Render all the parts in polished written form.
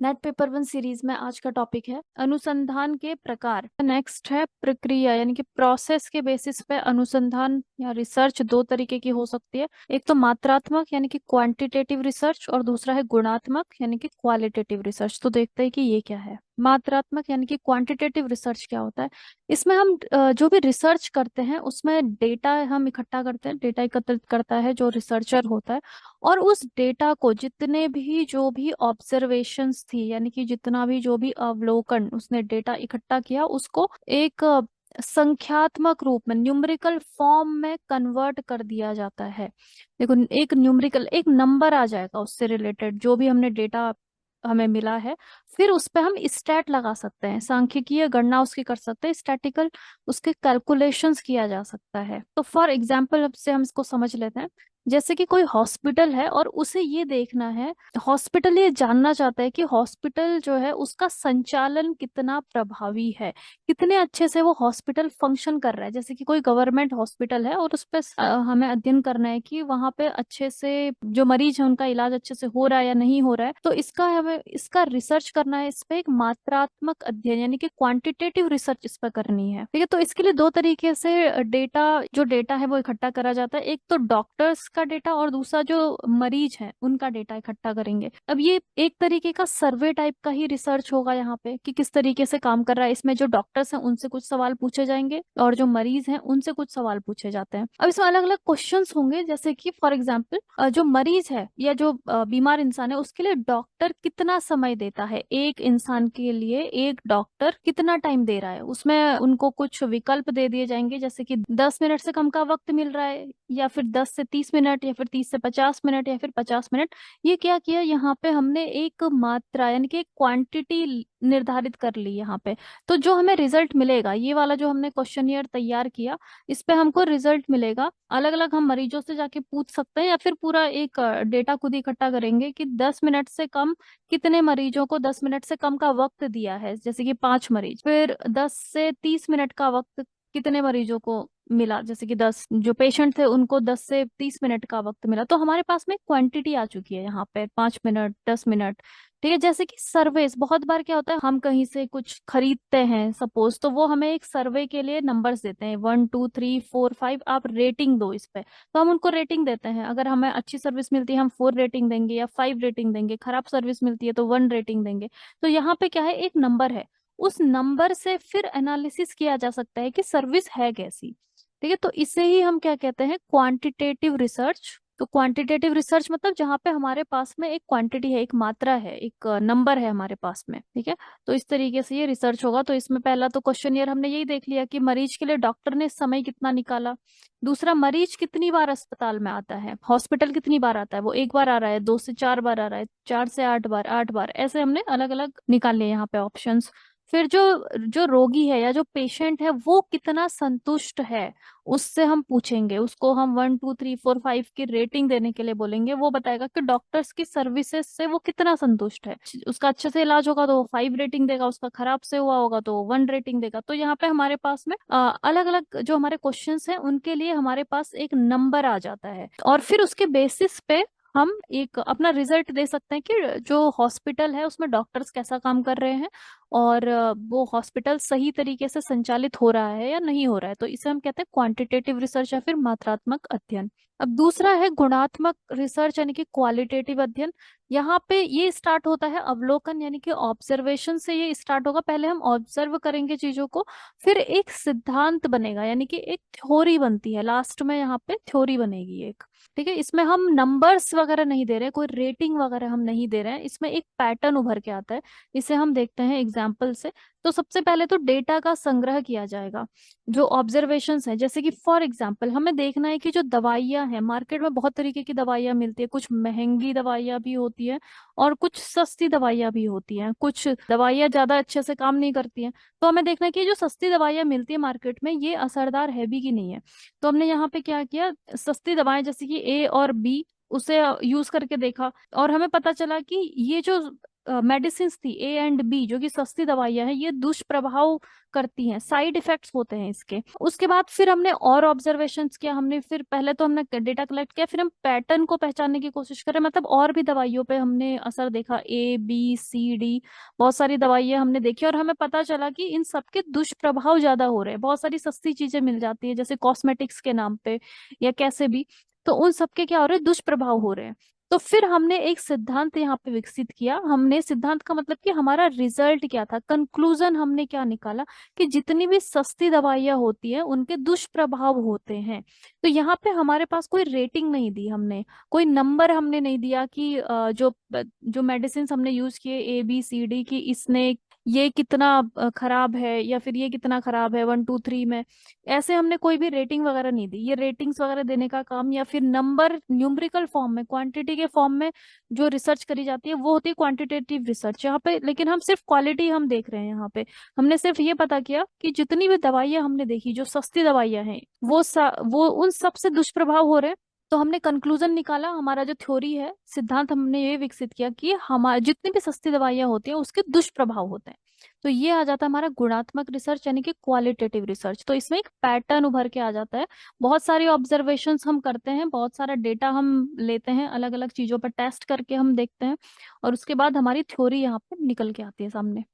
Net paper one series में आज का टॉपिक है अनुसंधान के प्रकार। नेक्स्ट है प्रक्रिया, यानी कि प्रोसेस के बेसिस पे अनुसंधान या रिसर्च दो तरीके की हो सकती है। एक तो मात्रात्मक यानी कि क्वांटिटेटिव रिसर्च, और दूसरा है गुणात्मक यानी कि क्वालिटेटिव रिसर्च। तो देखते हैं कि ये क्या है। मात्रात्मक यानी कि क्वांटिटेटिव रिसर्च क्या होता है। इसमें हम जो भी रिसर्च करते हैं उसमें डेटा हम इकट्ठा करते हैं, डेटा एकत्रित करता है जो रिसर्चर होता है। और उस डेटा को जितने भी जो भी ऑब्जर्वेशंस थी, यानी कि जितना भी जो भी अवलोकन उसने डेटा इकट्ठा किया, उसको एक संख्यात्मक रूप में न्यूमेरिकल फॉर्म में कन्वर्ट कर दिया जाता है। देखो, एक न्यूमेरिकल एक नंबर आ जाएगा उससे रिलेटेड जो भी हमने डेटा हमें मिला है। फिर उस पे हम स्टैट लगा सकते हैं, सांख्यिकीय गणना उसकी कर सकते हैं, स्टैटिकल उसके कैलकुलेशंस किया जा सकता है। तो फॉर एग्जाम्पल अब से हम इसको समझ लेते हैं। जैसे कि कोई हॉस्पिटल है और उसे ये देखना है, हॉस्पिटल ये जानना चाहता है कि हॉस्पिटल जो है उसका संचालन कितना प्रभावी है, कितने अच्छे से वो हॉस्पिटल फंक्शन कर रहा है। जैसे कि कोई गवर्नमेंट हॉस्पिटल है और उस पे हमें अध्ययन करना है कि वहां पे अच्छे से जो मरीज है उनका इलाज अच्छे से हो रहा है या नहीं हो रहा है। तो इसका हमें इसका रिसर्च करना है, इस पे एक मात्रात्मक अध्ययन यानी कि क्वांटिटेटिव रिसर्च इस पर करनी है। ठीक है, तो इसके लिए दो तरीके से डेटा है वो इकट्ठा करा जाता है। एक तो डॉक्टर्स का डेटा और दूसरा जो मरीज है उनका डेटा इकट्ठा करेंगे। अब ये एक तरीके का सर्वे टाइप का ही रिसर्च होगा यहाँ पे कि किस तरीके से काम कर रहा है। इसमें जो डॉक्टर्स हैं उनसे कुछ सवाल पूछे जाएंगे और जो मरीज हैं उनसे कुछ सवाल पूछे जाते हैं। अब इसमें अलग अलग क्वेश्चंस होंगे, जैसे कि फॉर एग्जाम्पल जो मरीज है या जो बीमार इंसान है उसके लिए डॉक्टर कितना समय देता है, एक इंसान के लिए एक डॉक्टर कितना टाइम दे रहा है। उसमें उनको कुछ विकल्प दे दिए जाएंगे, जैसे कि 10 मिनट से कम का वक्त मिल रहा है, या फिर 10 से 30 मिनट, या फिर 30 से 50 मिनट, या फिर 50 मिनट। ये क्या किया यहाँ पे, हमने एक मात्रा यानी कि एक क्वांटिटी निर्धारित कर ली यहाँ पे। तो जो हमें रिजल्ट मिलेगा, ये वाला जो हमने क्वेश्चनियर तैयार किया, इस पे हमको रिजल्ट मिलेगा। अलग अलग हम मरीजों से जाके पूछ सकते हैं या फिर पूरा एक डेटा खुद ही इकट्ठा करेंगे कि 10 मिनट से कम कितने मरीजों को 10 मिनट से कम का वक्त दिया है, जैसे कि 5 मरीज। फिर 10 से 30 मिनट का वक्त कितने मरीजों को मिला, जैसे कि 10 जो पेशेंट थे उनको 10 से 30 मिनट का वक्त मिला। तो हमारे पास में क्वांटिटी आ चुकी है यहाँ पे, 5 मिनट, 10 मिनट। ठीक है, जैसे कि सर्वेस, बहुत बार क्या होता है हम कहीं से कुछ खरीदते हैं सपोज, तो वो हमें एक सर्वे के लिए नंबर्स देते हैं, 1 2 3 4 5, आप रेटिंग दो इस पे। तो हम उनको रेटिंग देते हैं, अगर हमें अच्छी सर्विस मिलती है हम 4 रेटिंग देंगे या 5 रेटिंग देंगे, खराब सर्विस मिलती है तो 1 रेटिंग देंगे। तो यहाँ पे क्या है, एक नंबर है, उस नंबर से फिर एनालिसिस किया जा सकता है कि सर्विस है कैसी। ठीक है, तो इसे ही हम क्या कहते हैं, क्वांटिटेटिव रिसर्च। तो क्वांटिटेटिव रिसर्च मतलब जहाँ पे हमारे पास में एक क्वांटिटी है, एक मात्रा है, एक नंबर है हमारे पास में। ठीक है, तो इस तरीके से ये रिसर्च होगा। तो इसमें पहला तो क्वेश्चनियर हमने यही देख लिया कि मरीज के लिए डॉक्टर ने समय कितना निकाला। दूसरा, मरीज कितनी बार अस्पताल में आता है, हॉस्पिटल कितनी बार आता है, वो एक बार आ रहा है, 2 से 4 बार आ रहा है, 4 से 8 बार, 8 बार, ऐसे हमने अलग अलग निकाल लिए यहाँ पे ऑप्शंस। फिर जो जो रोगी है या जो पेशेंट है वो कितना संतुष्ट है, उससे हम पूछेंगे, उसको हम 1 2 3 4 5 की रेटिंग देने के लिए बोलेंगे। वो बताएगा कि डॉक्टर्स की सर्विसेज से वो कितना संतुष्ट है। उसका अच्छे से इलाज होगा तो वो 5 रेटिंग देगा, उसका खराब से हुआ होगा तो वो 1 रेटिंग देगा। तो यहाँ पे हमारे पास में अलग अलग जो हमारे क्वेश्चंस हैं उनके लिए हमारे पास एक नंबर आ जाता है, और फिर उसके बेसिस पे हम एक अपना रिजल्ट दे सकते हैं कि जो हॉस्पिटल है उसमें डॉक्टर्स कैसा काम कर रहे हैं, और वो हॉस्पिटल सही तरीके से संचालित हो रहा है या नहीं हो रहा है। तो इसे हम कहते हैं क्वांटिटेटिव रिसर्च या फिर मात्रात्मक अध्ययन। अब दूसरा है गुणात्मक रिसर्च यानी कि क्वालिटेटिव अध्ययन। यहाँ पे ये स्टार्ट होता है अवलोकन यानी कि ऑब्जर्वेशन से ये स्टार्ट होगा। पहले हम ऑब्जर्व करेंगे चीजों को, फिर एक सिद्धांत बनेगा यानी कि एक थ्योरी बनती है, लास्ट में यहाँ पे थ्योरी बनेगी एक। ठीक है, इसमें हम नंबर्स वगैरह नहीं दे रहे, कोई रेटिंग वगैरह हम नहीं दे रहे हैं, इसमें एक पैटर्न उभर के आता है। इसे हम देखते हैं एग्जाम्पल से। तो सबसे पहले तो डेटा का संग्रह किया जाएगा, जो ऑब्जर्वेशंस हैं। जैसे कि फॉर एग्जाम्पल हमें देखना है कि जो दवाइयाँ हैं, मार्केट में बहुत तरीके की दवाइयाँ मिलती है, कुछ महंगी दवाइयाँ भी होती है और कुछ सस्ती दवाइयाँ भी होती हैं, कुछ दवाइयाँ ज्यादा अच्छे से काम नहीं करती हैं। तो हमें देखना है कि जो सस्ती दवाइयाँ मिलती है मार्केट में ये असरदार है भी कि नहीं है। तो हमने यहाँ पे क्या किया, सस्ती दवाएं जैसे कि A और B, उसे यूज करके देखा, और हमें पता चला कि ये जो मेडिसिन थी A एंड B, जो कि सस्ती दवाइयां हैं, ये दुष्प्रभाव करती हैं, साइड इफेक्ट्स होते हैं इसके। उसके बाद फिर हमने और ऑब्जर्वेशंस किया, हमने फिर पहले तो हमने डेटा कलेक्ट किया, फिर हम पैटर्न को पहचानने की कोशिश करें, मतलब और भी दवाइयों पे हमने असर देखा, A B C D, बहुत सारी दवाइयां हमने देखी, और हमें पता चला कि इन सबके दुष्प्रभाव ज्यादा हो रहे हैं। बहुत सारी सस्ती चीजें मिल जाती है जैसे कॉस्मेटिक्स के नाम पे या कैसे भी, तो उन सबके क्या हो रहे हैं, दुष्प्रभाव हो रहे हैं। तो फिर हमने एक सिद्धांत यहाँ पे विकसित किया। हमने सिद्धांत का मतलब कि हमारा रिजल्ट क्या था, कंक्लूजन हमने क्या निकाला, कि जितनी भी सस्ती दवाइयाँ होती हैं उनके दुष्प्रभाव होते हैं। तो यहाँ पे हमारे पास कोई रेटिंग नहीं दी हमने, कोई नंबर हमने नहीं दिया कि जो जो मेडिसिन हमने यूज किए A B C D, की इसने ये कितना खराब है या फिर ये कितना खराब है 1 2 3 में, ऐसे हमने कोई भी रेटिंग वगैरह नहीं दी। ये रेटिंग्स वगैरह देने का काम या फिर नंबर न्यूमेरिकल फॉर्म में, क्वांटिटी के फॉर्म में जो रिसर्च करी जाती है वो होती है क्वांटिटेटिव रिसर्च यहाँ पे। लेकिन हम सिर्फ क्वालिटी हम देख रहे हैं यहाँ पे। हमने सिर्फ ये पता किया कि जितनी भी दवाइयां हमने देखी, जो सस्ती दवाइयां हैं, वो उन सब से दुष्प्रभाव हो रहे हैं। तो हमने कंक्लूजन निकाला, हमारा जो थ्योरी है, सिद्धांत हमने ये विकसित किया कि हमारे जितनी भी सस्ती दवाइयां होती हैं उसके दुष्प्रभाव होते हैं। तो ये आ जाता है हमारा गुणात्मक रिसर्च यानी कि क्वालिटेटिव रिसर्च। तो इसमें एक पैटर्न उभर के आ जाता है। बहुत सारी ऑब्जर्वेशंस हम करते हैं, बहुत सारा डेटा हम लेते हैं, अलग अलग चीजों पर टेस्ट करके हम देखते हैं, और उसके बाद हमारी थ्योरी यहाँ पे निकल के आती है सामने।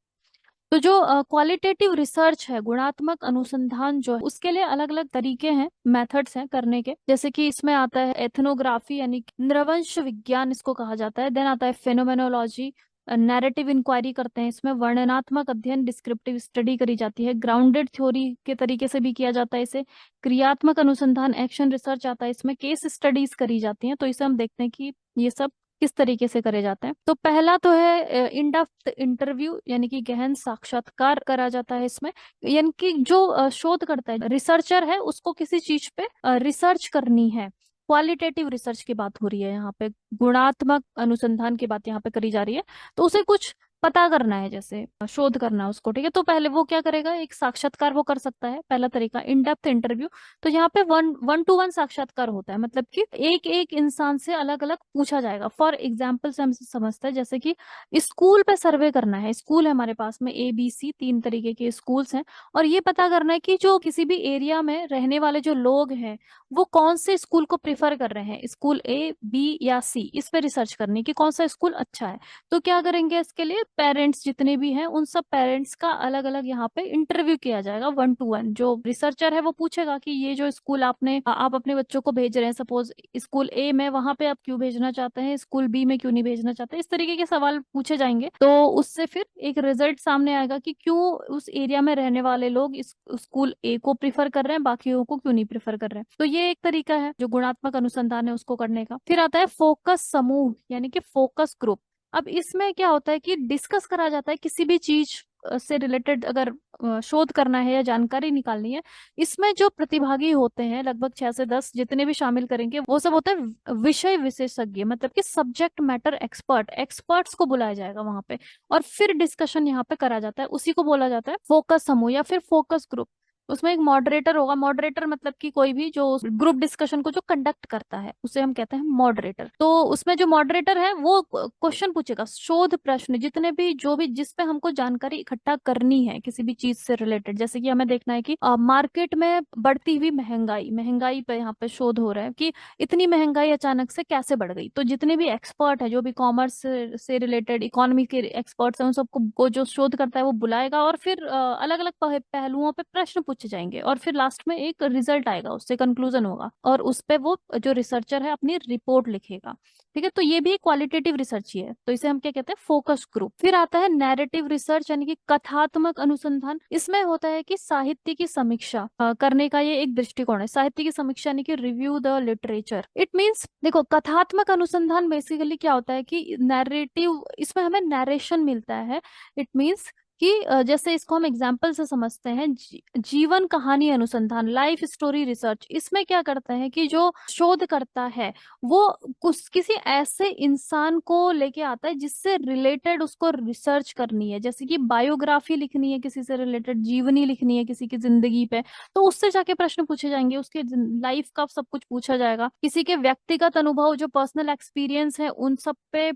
तो जो क्वालिटेटिव रिसर्च है, गुणात्मक अनुसंधान जो है, उसके लिए अलग अलग तरीके हैं, मेथड्स हैं करने के। जैसे कि इसमें आता है एथनोग्राफी यानी कि नृवंश विज्ञान इसको कहा जाता है। देन आता है फेनोमेनोलॉजी, नैरेटिव इंक्वायरी करते हैं इसमें, वर्णनात्मक अध्ययन डिस्क्रिप्टिव स्टडी करी जाती है, ग्राउंडेड थ्योरी के तरीके से भी किया जाता है इसे, क्रियात्मक अनुसंधान एक्शन रिसर्च आता है इसमें, केस स्टडीज करी जाती हैं। तो इसे हम देखते हैं कि ये सब किस तरीके से करे जाते हैं। तो पहला तो है इन डेप्थ इंटरव्यू यानी कि गहन साक्षात्कार करा जाता है इसमें। यानी कि जो शोध करता है, रिसर्चर है, उसको किसी चीज पे रिसर्च करनी है। क्वालिटेटिव रिसर्च की बात हो रही है यहाँ पे, गुणात्मक अनुसंधान की बात यहाँ पे करी जा रही है। तो उसे कुछ पता करना है, जैसे शोध करना है उसको, ठीक है। तो पहले वो क्या करेगा, एक साक्षात्कार वो कर सकता है, पहला तरीका इन डेप्थ इंटरव्यू। तो यहाँ पे 1 1 to 1 साक्षात्कार होता है, मतलब कि एक एक इंसान से अलग अलग पूछा जाएगा। फॉर एग्जाम्पल से हम समझते हैं, जैसे कि स्कूल पे सर्वे करना है। स्कूल है हमारे पास में A B C 3 तरीके के स्कूल्स हैं, और ये पता करना है कि जो किसी भी एरिया में रहने वाले जो लोग हैं वो कौन से स्कूल को प्रिफर कर रहे हैं, स्कूल A B या C, इस पे रिसर्च करनी कि कौन सा स्कूल अच्छा है। तो क्या करेंगे, इसके लिए पेरेंट्स जितने भी हैं उन सब पेरेंट्स का अलग अलग यहाँ पे इंटरव्यू किया जाएगा 1 to 1। जो रिसर्चर है वो पूछेगा कि ये जो स्कूल आप अपने बच्चों को भेज रहे हैं, सपोज स्कूल A में, वहां पे आप क्यों भेजना चाहते हैं, स्कूल B में क्यों नहीं भेजना चाहते, इस तरीके के सवाल पूछे जाएंगे। तो उससे फिर एक रिजल्ट सामने आएगा कि क्यों उस एरिया में रहने वाले लोग इस स्कूल A को प्रिफर कर रहे हैं, बाकियों को क्यों नहीं प्रिफर कर रहे हैं। तो ये एक तरीका है जो गुणात्मक अनुसंधान है उसको करने का। फिर आता है फोकस समूह यानी कि फोकस ग्रुप। अब इसमें क्या होता है कि डिस्कस करा जाता है किसी भी चीज से रिलेटेड, अगर शोध करना है या जानकारी निकालनी है। इसमें जो प्रतिभागी होते हैं लगभग 6 से 10 जितने भी शामिल करेंगे, वो सब होते हैं विषय विशेषज्ञ, मतलब कि सब्जेक्ट मैटर एक्सपर्ट। एक्सपर्ट्स को बुलाया जाएगा वहां पे, और फिर डिस्कशन यहाँ पे करा जाता है। उसी को बोला जाता है फोकस समूह या फिर फोकस ग्रुप। उसमें एक मॉडरेटर होगा। मॉडरेटर मतलब कि कोई भी जो ग्रुप डिस्कशन को जो कंडक्ट करता है उसे हम कहते हैं मॉडरेटर। तो उसमें जो मॉडरेटर है वो क्वेश्चन पूछेगा, शोध प्रश्न, जितने भी जो भी जिस पे हमको जानकारी इकट्ठा करनी है किसी भी चीज से रिलेटेड। जैसे कि हमें देखना है कि मार्केट में बढ़ती हुई महंगाई, महंगाई पे यहाँ पे शोध हो रहा है कि इतनी महंगाई अचानक से कैसे बढ़ गई। तो जितने भी एक्सपर्ट है, जो भी कॉमर्स से रिलेटेड इकोनॉमी के एक्सपर्ट्स हैं, उन सबको को जो शोध करता है वो बुलाएगा, और फिर अलग अलग पहलुओं पे प्रश्न पूछे जाएंगे, और फिर लास्ट में एक रिजल्ट आएगा, उससे कंक्लूजन होगा, और उस पे वो जो रिसर्चर है अपनी रिपोर्ट लिखेगा। ठीक है। तो ये भी क्वालिटेटिव रिसर्च ही है, तो इसे हम क्या कहते हैं, फोकस ग्रुप। फिर आता है नैरेटिव रिसर्च यानी कि कथात्मक अनुसंधान। इसमें होता है कि साहित्य की समीक्षा करने का ये एक दृष्टिकोण है। साहित्य की समीक्षा यानी कि review the literature. It means, देखो, कथात्मक अनुसंधान बेसिकली क्या होता है कि नैरेटिव, इसमें हमें नरेशन मिलता है। इट मीन्स कि जैसे इसको हम एग्जाम्पल से समझते हैं, जीवन कहानी अनुसंधान, लाइफ स्टोरी रिसर्च। इसमें क्या करते हैं कि जो शोध करता है वो कुछ किसी ऐसे इंसान को लेके आता है जिससे रिलेटेड उसको रिसर्च करनी है। जैसे कि बायोग्राफी लिखनी है किसी से रिलेटेड, जीवनी लिखनी है किसी की जिंदगी पे, तो उससे जाके प्रश्न पूछे जाएंगे, उसके लाइफ का सब कुछ पूछा जाएगा। किसी के व्यक्तिगत अनुभव, जो पर्सनल एक्सपीरियंस है, उन सब पे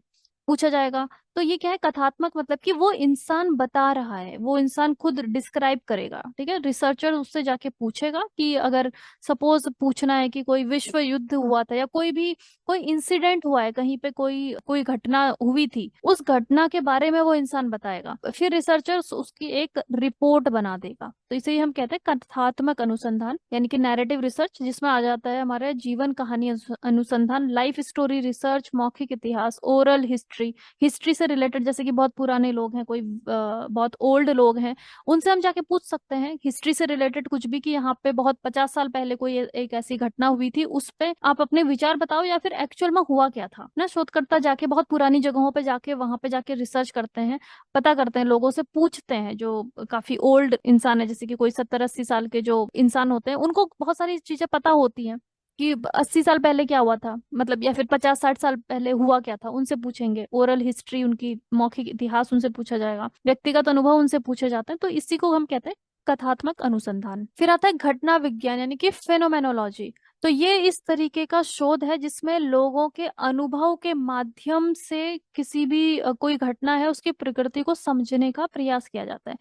पूछा जाएगा। तो ये क्या है, कथात्मक मतलब कि वो इंसान बता रहा है, वो इंसान खुद डिस्क्राइब करेगा। ठीक है, रिसर्चर उससे जाके पूछेगा कि अगर सपोज पूछना है कि कोई विश्व युद्ध हुआ था या कोई भी कोई इंसिडेंट हुआ है, कहीं पे कोई कोई घटना हुई थी, उस घटना के बारे में वो इंसान बताएगा, फिर रिसर्चर उसकी एक रिपोर्ट बना देगा। तो इसे ही हम कहते हैं कथात्मक अनुसंधान यानी कि नैरेटिव रिसर्च, जिसमें आ जाता है हमारे जीवन कहानी अनुसंधान, लाइफ स्टोरी रिसर्च, मौखिक इतिहास, ओरल हिस्ट्री, हिस्ट्री से रिलेटेड, जैसे कि बहुत पुराने लोग हैं, कोई बहुत ओल्ड लोग हैं, उनसे हम जाके पूछ सकते हैं हिस्ट्री से रिलेटेड कुछ भी, कि यहाँ पे बहुत 50 साल पहले कोई एक ऐसी घटना हुई थी, उस पे आप अपने विचार बताओ, या फिर एक्चुअल में हुआ क्या था ना। शोधकर्ता जाके बहुत पुरानी जगहों पे जाके वहां पे जाके रिसर्च करते हैं, पता करते हैं, लोगों से पूछते हैं जो काफी ओल्ड इंसान है, जैसे कि कोई 70-80 साल के जो इंसान होते हैं, उनको बहुत सारी चीजें पता होती हैं कि 80 साल पहले क्या हुआ था, मतलब या फिर 50-60 साल पहले हुआ क्या था, उनसे पूछेंगे। ओरल हिस्ट्री, उनकी मौखिक इतिहास उनसे पूछा जाएगा, व्यक्तिगत अनुभव उनसे पूछे जाते हैं। तो इसी को हम कहते हैं कथात्मक अनुसंधान। फिर आता है घटना विज्ञान यानी कि फेनोमेनोलॉजी। तो ये इस तरीके का शोध है जिसमें लोगों के अनुभव के माध्यम से किसी भी कोई घटना है उसकी प्रकृति को समझने का प्रयास किया जाता है।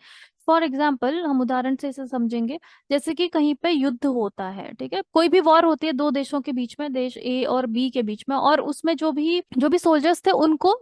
फॉर एग्जाम्पल, हम उदाहरण से इसे समझेंगे, जैसे कि कहीं पे युद्ध होता है, ठीक है, कोई भी वॉर होती है दो देशों के बीच में, देश ए और बी के बीच में, और उसमें जो भी सोल्जर्स थे उनको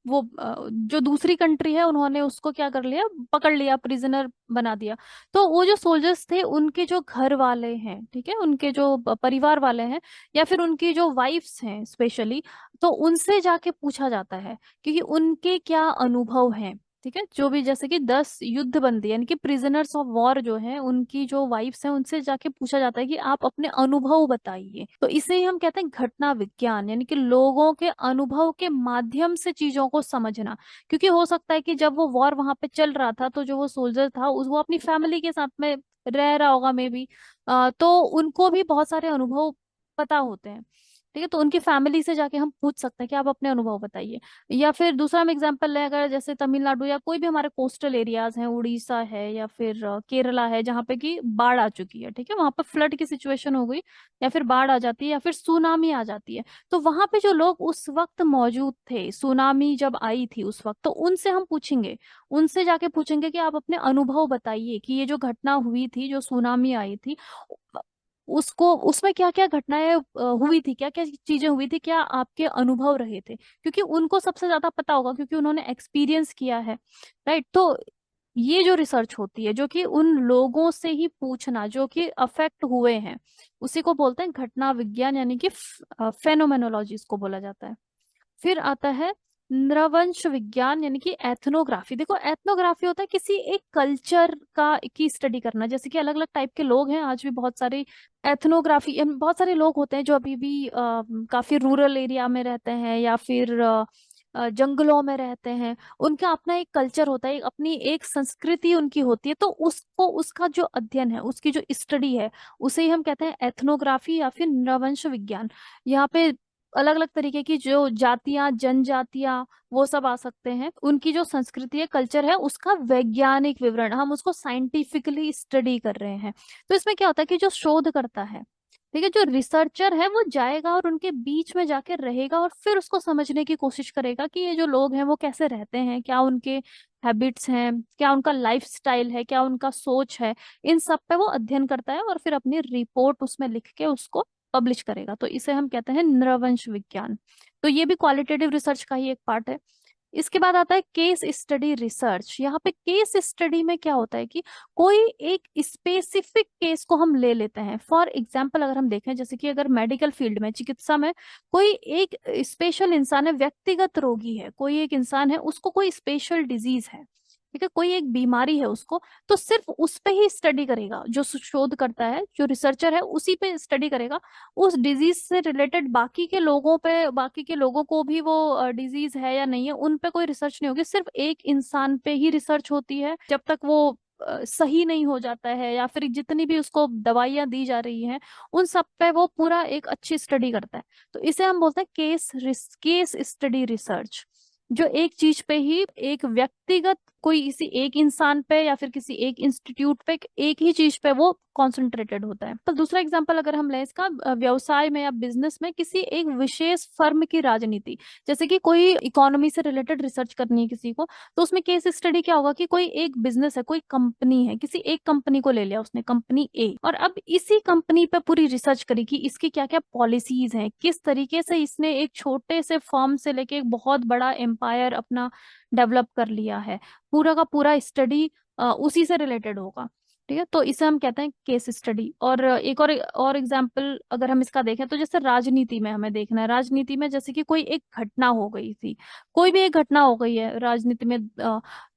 वो जो दूसरी कंट्री है उन्होंने उसको क्या कर लिया, पकड़ लिया, प्रिजनर बना दिया। तो वो जो सोल्जर्स थे उनके जो घर वाले हैं, ठीक है, उनके जो परिवार वाले हैं, या फिर उनकी जो वाइफ्स हैं स्पेशली, तो उनसे जाके पूछा जाता है कि उनके क्या अनुभव हैं। ठीक है, जो भी, जैसे कि 10 युद्ध बंदी यानी कि प्रिजनर्स ऑफ वॉर जो हैं, उनकी जो वाइफ्स हैं, उनसे जाके पूछा जाता है कि आप अपने अनुभव बताइए। तो इसे ही हम कहते हैं घटना विज्ञान, यानी कि लोगों के अनुभव के माध्यम से चीजों को समझना। क्योंकि हो सकता है कि जब वो वॉर वहां पे चल रहा था, तो जो वो सोल्जर था वो अपनी फैमिली के साथ में रह रहा होगा मे बी, तो उनको भी बहुत सारे अनुभव पता होते हैं। ठीक है, तो उनकी फैमिली से जाके हम पूछ सकते हैं कि आप अपने अनुभव बताइए। या फिर दूसरा हम एग्जांपल लें, अगर जैसे तमिलनाडु या कोई भी हमारे कोस्टल एरियाज हैं, उड़ीसा है या फिर केरला है, जहाँ पे कि बाढ़ आ चुकी है, ठीक है, वहां पर फ्लड की सिचुएशन हो गई, या फिर बाढ़ आ जाती है, या फिर सुनामी आ जाती है। तो वहां पे जो लोग उस वक्त मौजूद थे, सुनामी जब आई थी उस वक्त, तो उनसे हम पूछेंगे, उनसे जाके पूछेंगे कि आप अपने अनुभव बताइए कि ये जो घटना हुई थी, जो सुनामी आई थी, उसको उसमें क्या क्या घटनाएं हुई थी, क्या क्या चीजें हुई थी, क्या आपके अनुभव रहे थे, क्योंकि उनको सबसे ज्यादा पता होगा, क्योंकि उन्होंने एक्सपीरियंस किया है। राइट, तो ये जो रिसर्च होती है, जो कि उन लोगों से ही पूछना जो कि अफेक्ट हुए हैं, उसी को बोलते हैं घटना विज्ञान, यानी कि फेनोमेनोलॉजी इसको बोला जाता है। फिर आता है नृवंश विज्ञान यानी कि एथनोग्राफी। देखो, एथनोग्राफी होता है किसी एक कल्चर का की स्टडी करना, जैसे कि अलग अलग टाइप के लोग हैं आज भी, बहुत सारे एथनोग्राफी, बहुत सारे लोग होते हैं जो अभी भी काफी रूरल एरिया में रहते हैं, या फिर जंगलों में रहते हैं। उनका अपना एक कल्चर होता है, अपनी एक संस्कृति उनकी होती है, तो उसको, उसका जो अध्ययन है, उसकी जो स्टडी है, उसे ही हम कहते हैं एथनोग्राफी या फिर नृवंश विज्ञान। यहाँ पे अलग अलग तरीके की जो जातियां, जनजातियां, वो सब आ सकते हैं, उनकी जो संस्कृति है, कल्चर है, उसका वैज्ञानिक विवरण, हम उसको साइंटिफिकली स्टडी कर रहे हैं। तो इसमें क्या होता है कि जो शोध करता है, ठीक है, जो रिसर्चर है, वो जाएगा और उनके बीच में जाके रहेगा, और फिर उसको समझने की कोशिश करेगा कि ये जो लोग हैं वो कैसे रहते हैं, क्या उनके हैबिट्स हैं, क्या उनका लाइफ स्टाइल है, क्या उनका सोच है। इन सब पे वो अध्ययन करता है और फिर अपनी रिपोर्ट उसमें लिख के उसको पब्लिश करेगा। तो इसे हम कहते हैं नृवंश विज्ञान। तो ये भी क्वालिटेटिव रिसर्च का ही एक पार्ट है। इसके बाद आता है केस स्टडी रिसर्च। यहाँ पे केस स्टडी में क्या होता है कि कोई एक स्पेसिफिक केस को हम ले लेते हैं। फॉर एग्जाम्पल, अगर हम देखें, जैसे कि अगर मेडिकल फील्ड में, चिकित्सा में, कोई एक स्पेशल इंसान है, व्यक्तिगत रोगी है, कोई एक इंसान है, उसको कोई स्पेशल डिजीज है, ठीक है, कोई एक बीमारी है उसको, तो सिर्फ उस पे ही स्टडी करेगा, जो शोध करता है, जो रिसर्चर है, उसी पे स्टडी करेगा। उस डिजीज से रिलेटेड बाकी के लोगों पे, बाकी के लोगों को भी वो डिजीज है या नहीं है, उन पे कोई रिसर्च नहीं होगी, सिर्फ एक इंसान पे ही रिसर्च होती है, जब तक वो सही नहीं हो जाता है, या फिर जितनी भी उसको दवाइयां दी जा रही हैं, उन सब पे वो पूरा एक अच्छी स्टडी करता है। तो इसे हम बोलते हैं केस स्टडी रिसर्च। जो एक चीज पे ही, एक व्यक्तिगत कोई किसी एक इंसान पे या फिर किसी एक इंस्टीट्यूट पे एक ही चीज पे वो कॉन्सेंट्रेटेड होता है। तो दूसरा एग्जांपल अगर हम लें इसका, व्यवसाय में या बिजनेस में किसी एक विशेष फर्म की राजनीति, जैसे कि कोई इकोनॉमी से रिलेटेड रिसर्च करनी है किसी को, तो उसमें केस स्टडी क्या होगा कि कोई एक बिजनेस है, कोई कंपनी है, किसी एक कंपनी को ले लिया उसने, कंपनी ए, और अब इसी कंपनी पे पूरी रिसर्च करी कि इसकी क्या क्या पॉलिसीज हैं, किस तरीके से इसने एक छोटे से फर्म से लेके एक बहुत बड़ा एम्पायर अपना डेवलप कर लिया है। पूरा का पूरा स्टडी उसी से रिलेटेड होगा। ठीक है, तो इसे हम कहते हैं केस स्टडी। और एक और एग्जाम्पल अगर हम इसका देखें, तो जैसे राजनीति में हमें देखना है, राजनीति में जैसे कि कोई एक घटना हो गई थी, कोई भी एक घटना हो गई है राजनीति में,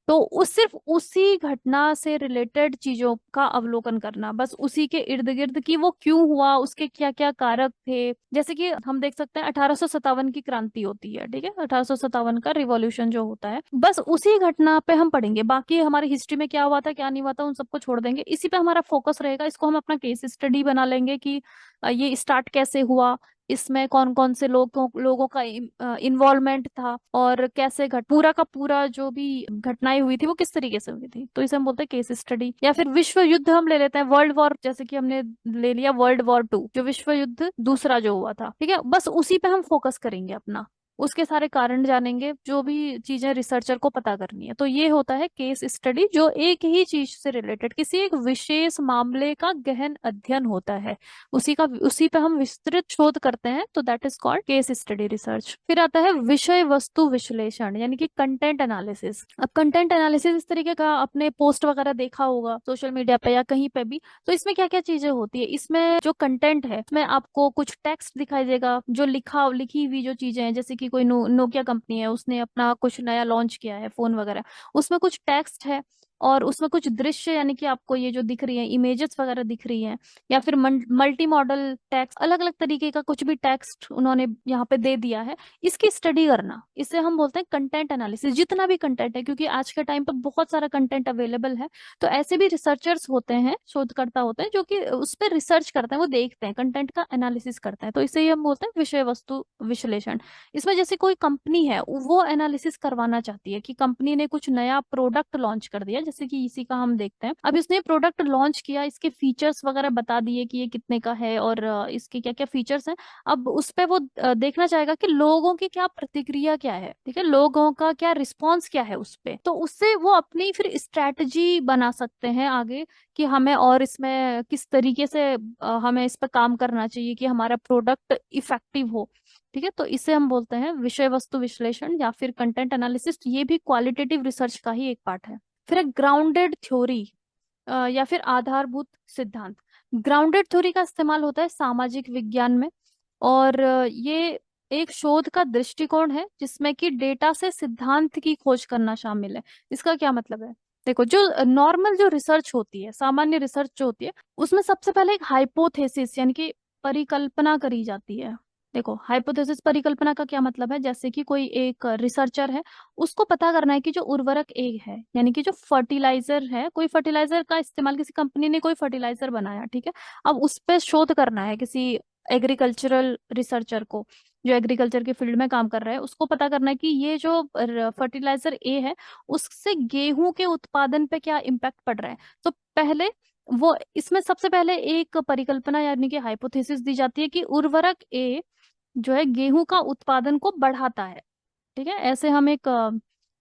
तो उस सिर्फ उसी घटना से रिलेटेड चीजों का अवलोकन करना, बस उसी के इर्द गिर्द कि वो क्यों हुआ, उसके क्या क्या कारक थे। जैसे कि हम देख सकते हैं 1857 की क्रांति होती है, ठीक है, 1857 का रिवॉल्यूशन जो होता है, बस उसी घटना पे हम पढ़ेंगे, बाकी हमारी हिस्ट्री में क्या हुआ था क्या नहीं हुआ था उन सबको छोड़ देंगे, इसी पे हमारा फोकस रहेगा। इसको हम अपना केस स्टडी बना लेंगे कि ये स्टार्ट कैसे हुआ, इसमें कौन कौन से लोगों का इन्वॉल्वमेंट था, और कैसे पूरा का पूरा जो भी घटनाएं हुई थी वो किस तरीके से हुई थी, तो इसे हम बोलते हैं केस स्टडी। या फिर विश्व युद्ध हम ले लेते हैं, वर्ल्ड वॉर, जैसे कि हमने ले लिया वर्ल्ड वॉर 2, जो विश्व युद्ध दूसरा जो हुआ था, ठीक है, बस उसी पे हम फोकस करेंगे अपना, उसके सारे कारण जानेंगे, जो भी चीजें रिसर्चर को पता करनी है। तो ये होता है केस स्टडी, जो एक ही चीज से रिलेटेड किसी एक विशेष मामले का गहन अध्ययन होता है, उसी पे हम विस्तृत शोध करते हैं, तो that is called case study research. फिर आता है विषय वस्तु विश्लेषण, यानी कि कंटेंट एनालिसिस। अब कंटेंट एनालिसिस इस तरीके का आपने पोस्ट वगैरह देखा होगा सोशल मीडिया पे या कहीं पे भी, तो इसमें क्या क्या चीजें होती है, इसमें जो कंटेंट है इसमें आपको कुछ टेक्स्ट दिखाई देगा, जो लिखी हुई जो चीजें हैं, जैसे कि कोई नोकिया कंपनी है, उसने अपना कुछ नया लॉन्च किया है फोन वगैरह, उसमें कुछ टेक्स्ट है, और उसमें कुछ दृश्य, यानी कि आपको ये जो दिख रही है इमेजेस वगैरह दिख रही हैं, या फिर मल्टी मॉडल टेक्स्ट, अलग अलग तरीके का कुछ भी टेक्स्ट उन्होंने यहाँ पे दे दिया है, इसकी स्टडी करना, इसे हम बोलते हैं कंटेंट एनालिसिस। जितना भी कंटेंट है, क्योंकि आज के टाइम पर बहुत सारा कंटेंट अवेलेबल है, तो ऐसे भी रिसर्चर्स होते हैं, शोधकर्ता होते हैं, जो कि उस पर रिसर्च करते हैं, वो देखते हैं कंटेंट का एनालिसिस करते हैं, तो इसे ही हम बोलते हैं विषय वस्तु विश्लेषण। इसमें जैसे कोई कंपनी है, वो एनालिसिस करवाना चाहती है कि कंपनी ने कुछ नया प्रोडक्ट लॉन्च कर दिया, जैसे कि इसी का हम देखते हैं, अब इसने प्रोडक्ट लॉन्च किया, इसके फीचर्स वगैरह बता दिए कि ये कितने का है और इसके क्या क्या फीचर्स हैं। अब उस पे वो देखना चाहेगा कि लोगों की क्या प्रतिक्रिया क्या है, ठीक है, लोगों का क्या रिस्पॉन्स क्या है उस पे, तो उससे वो अपनी फिर स्ट्रैटेजी बना सकते हैं आगे, कि हमें और इसमें किस तरीके से हमें इस पे काम करना चाहिए कि हमारा प्रोडक्ट इफेक्टिव हो। ठीक है, तो इसे हम बोलते हैं विषय वस्तु विश्लेषण या फिर कंटेंट एनालिसिस। ये भी क्वालिटेटिव रिसर्च का ही एक पार्ट है। फिर एक ग्राउंडेड थ्योरी या फिर आधारभूत सिद्धांत। ग्राउंडेड थ्योरी का इस्तेमाल होता है सामाजिक विज्ञान में, और ये एक शोध का दृष्टिकोण है जिसमें कि डेटा से सिद्धांत की खोज करना शामिल है। इसका क्या मतलब है, देखो, जो नॉर्मल जो रिसर्च होती है, सामान्य रिसर्च जो होती है, उसमें सबसे पहले एक हाइपोथेसिस यानी कि परिकल्पना करी जाती है। देखो, हाइपोथेसिस परिकल्पना का क्या मतलब है, जैसे कि कोई एक रिसर्चर है, उसको पता करना है कि जो उर्वरक ए है, यानी कि जो फर्टिलाइजर है, कोई फर्टिलाइजर का इस्तेमाल, किसी कंपनी ने कोई फर्टिलाइजर बनाया, ठीक है, अब उस पे शोध करना है किसी एग्रीकल्चरल रिसर्चर को, जो एग्रीकल्चर के फील्ड में काम कर रहा है, उसको पता करना है कि ये जो फर्टिलाइजर ए है, उससे गेहूं के उत्पादन पे क्या इम्पैक्ट पड़ रहा है। तो पहले वो, इसमें सबसे पहले एक परिकल्पना यानी कि हाइपोथेसिस दी जाती है कि उर्वरक ए जो है गेहूं का उत्पादन को बढ़ाता है। ठीक है, ऐसे हम एक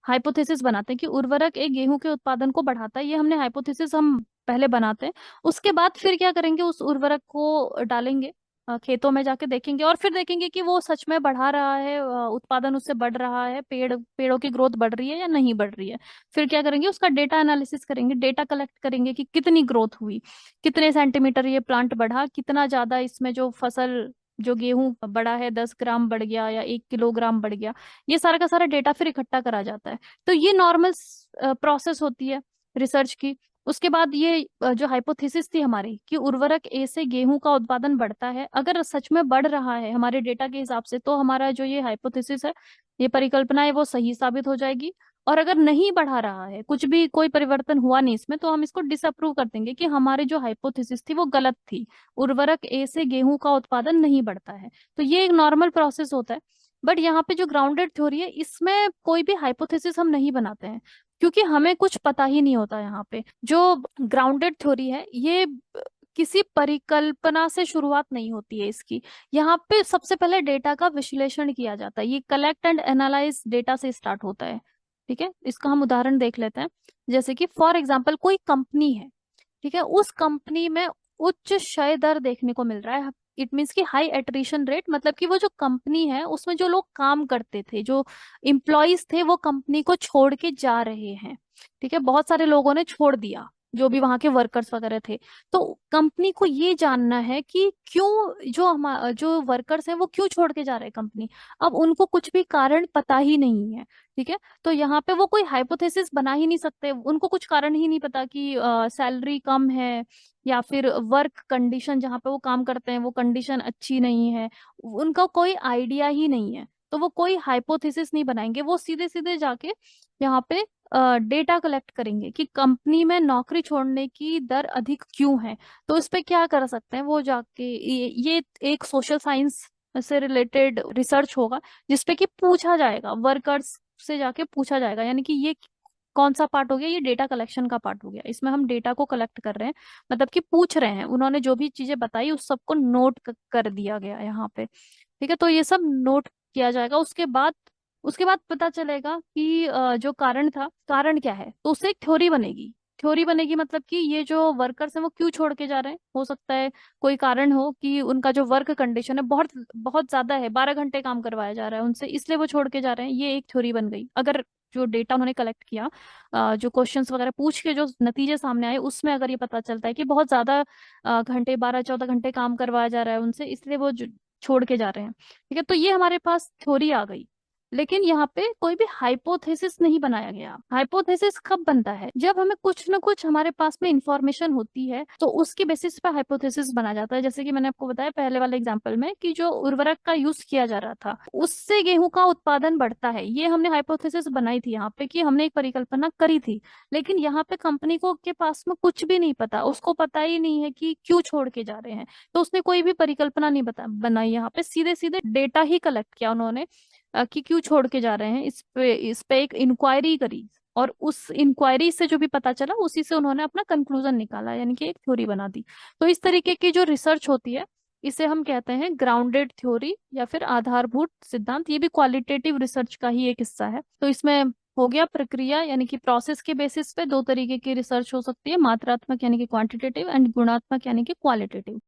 हाइपोथेसिस बनाते हैं कि उर्वरक एक गेहूं के उत्पादन को बढ़ाता है, ये हमने हाइपोथेसिस हम पहले बनाते हैं। उसके बाद फिर क्या करेंगे, उस उर्वरक को डालेंगे खेतों में, जाके देखेंगे और फिर देखेंगे कि वो सच में बढ़ा रहा है, उत्पादन उससे बढ़ रहा है, पेड़ों की ग्रोथ बढ़ रही है या नहीं बढ़ रही है। फिर क्या करेंगे, उसका डेटा एनालिसिस करेंगे, डेटा कलेक्ट करेंगे कि कितनी ग्रोथ हुई, कितने सेंटीमीटर ये प्लांट बढ़ा, कितना ज्यादा इसमें जो फसल, जो गेहूं बड़ा है 10 ग्राम बढ़ गया या 1 किलोग्राम बढ़ गया। ये सारा का सारा डेटा फिर इकट्ठा करा जाता है। तो ये नॉर्मल प्रोसेस होती है रिसर्च की। उसके बाद ये जो हाइपोथेसिस थी हमारी कि उर्वरक ए से गेहूं का उत्पादन बढ़ता है, अगर सच में बढ़ रहा है हमारे डेटा के हिसाब से, तो हमारा जो ये हाइपोथेसिस है, ये परिकल्पना है, वो सही साबित हो जाएगी। और अगर नहीं बढ़ा रहा है, कुछ भी कोई परिवर्तन हुआ नहीं इसमें, तो हम इसको डिसअप्रूव कर देंगे कि हमारी जो हाइपोथेसिस थी वो गलत थी, उर्वरक ए से गेहूं का उत्पादन नहीं बढ़ता है। तो ये एक नॉर्मल प्रोसेस होता है। बट यहाँ पे जो ग्राउंडेड थ्योरी है, इसमें कोई भी हाइपोथेसिस हम नहीं बनाते हैं, क्योंकि हमें कुछ पता ही नहीं होता। यहाँ पे जो ग्राउंडेड थ्योरी है, ये किसी परिकल्पना से शुरुआत नहीं होती है इसकी। यहाँ पे सबसे पहले डेटा का विश्लेषण किया जाता है, ये कलेक्ट एंड एनालाइज डेटा से स्टार्ट होता है। ठीक है, इसका हम उदाहरण देख लेते हैं। जैसे कि फॉर एग्जाम्पल कोई कंपनी है, ठीक है, उस कंपनी में उच्च क्षय दर देखने को मिल रहा है। इट मीन्स कि हाई एट्रिशन रेट, मतलब कि वो जो कंपनी है उसमें जो लोग काम करते थे, जो इम्प्लॉयज थे, वो कंपनी को छोड़ के जा रहे हैं। ठीक है, बहुत सारे लोगों ने छोड़ दिया, जो भी वहां के वर्कर्स वगैरह थे। तो कंपनी को ये जानना है कि क्यों जो वर्कर्स हैं वो क्यों छोड़ के जा रहे हैं कंपनी। अब उनको कुछ भी कारण पता ही नहीं है। ठीक है, तो यहाँ पे वो कोई हाइपोथेसिस बना ही नहीं सकते, उनको कुछ कारण ही नहीं पता कि सैलरी कम है, या फिर वर्क कंडीशन जहाँ पे वो काम करते हैं वो कंडीशन अच्छी नहीं है। उनका कोई आइडिया ही नहीं है, तो वो कोई हाइपोथेसिस नहीं बनाएंगे। वो सीधे सीधे जाके यहाँ पे डेटा कलेक्ट करेंगे कि कंपनी में नौकरी छोड़ने की दर अधिक क्यों है। तो इस पे क्या कर सकते हैं वो जाके, ये एक सोशल साइंस से रिलेटेड रिसर्च होगा, जिसपे कि पूछा जाएगा, वर्कर्स से जाके पूछा जाएगा। यानी कि ये कौन सा पार्ट हो गया, ये डेटा कलेक्शन का पार्ट हो गया। इसमें हम डेटा को कलेक्ट कर रहे हैं, मतलब कि पूछ रहे हैं, उन्होंने जो भी चीजें बताई उस सबको नोट कर दिया गया यहाँ पे। ठीक है, तो ये सब नोट किया जाएगा। उसके बाद पता चलेगा कि जो कारण था, कारण क्या है, तो उससे एक थ्योरी बनेगी। थ्योरी बनेगी मतलब कि ये जो वर्कर्स हैं वो क्यों छोड़ के जा रहे हैं। हो सकता है कोई कारण हो कि उनका जो वर्क कंडीशन है बहुत बहुत ज्यादा है, 12 घंटे काम करवाया जा रहा है उनसे, इसलिए वो छोड़ के जा रहे हैं। ये एक थ्योरी बन गई। अगर जो डेटा उन्होंने कलेक्ट किया, जो क्वेश्चंस वगैरह पूछ के जो नतीजे सामने आए, उसमें अगर ये पता चलता है कि बहुत ज्यादा घंटे, 12-14 घंटे काम करवाया जा रहा है उनसे, इसलिए वो छोड़ के जा रहे हैं। ठीक है, तो ये हमारे पास थ्योरी आ गई। लेकिन यहाँ पे कोई भी हाइपोथेसिस नहीं बनाया गया। हाइपोथेसिस कब बनता है, जब हमें कुछ ना कुछ हमारे पास में इंफॉर्मेशन होती है, तो उसके बेसिस पे हाइपोथेसिस बना जाता है। जैसे कि मैंने आपको बताया पहले वाले एग्जांपल में कि जो उर्वरक का यूज किया जा रहा था, उससे गेहूं का उत्पादन बढ़ता है, ये हमने हाइपोथेसिस बनाई थी यहाँ पे, कि हमने एक परिकल्पना करी थी। लेकिन यहाँ पे कंपनी को के पास में कुछ भी नहीं पता, उसको पता ही नहीं है कि क्यों छोड़ के जा रहे हैं। तो उसने कोई भी परिकल्पना नहीं बनाई, यहाँ पे सीधे सीधे डेटा ही कलेक्ट किया उन्होंने कि क्यों छोड़ के जा रहे हैं। इस पे एक इंक्वायरी करी, और उस इंक्वायरी से जो भी पता चला उसी से उन्होंने अपना कंक्लूजन निकाला, यानी कि एक थ्योरी बना दी। तो इस तरीके की जो रिसर्च होती है, इसे हम कहते हैं ग्राउंडेड थ्योरी या फिर आधारभूत सिद्धांत। ये भी क्वालिटेटिव रिसर्च का ही एक हिस्सा है। तो इसमें हो गया प्रक्रिया यानी कि प्रोसेस के बेसिस पे दो तरीके की रिसर्च हो सकती है, मात्रात्मक यानी कि क्वांटिटेटिव, एंड गुणात्मक यानी कि क्वालिटेटिव।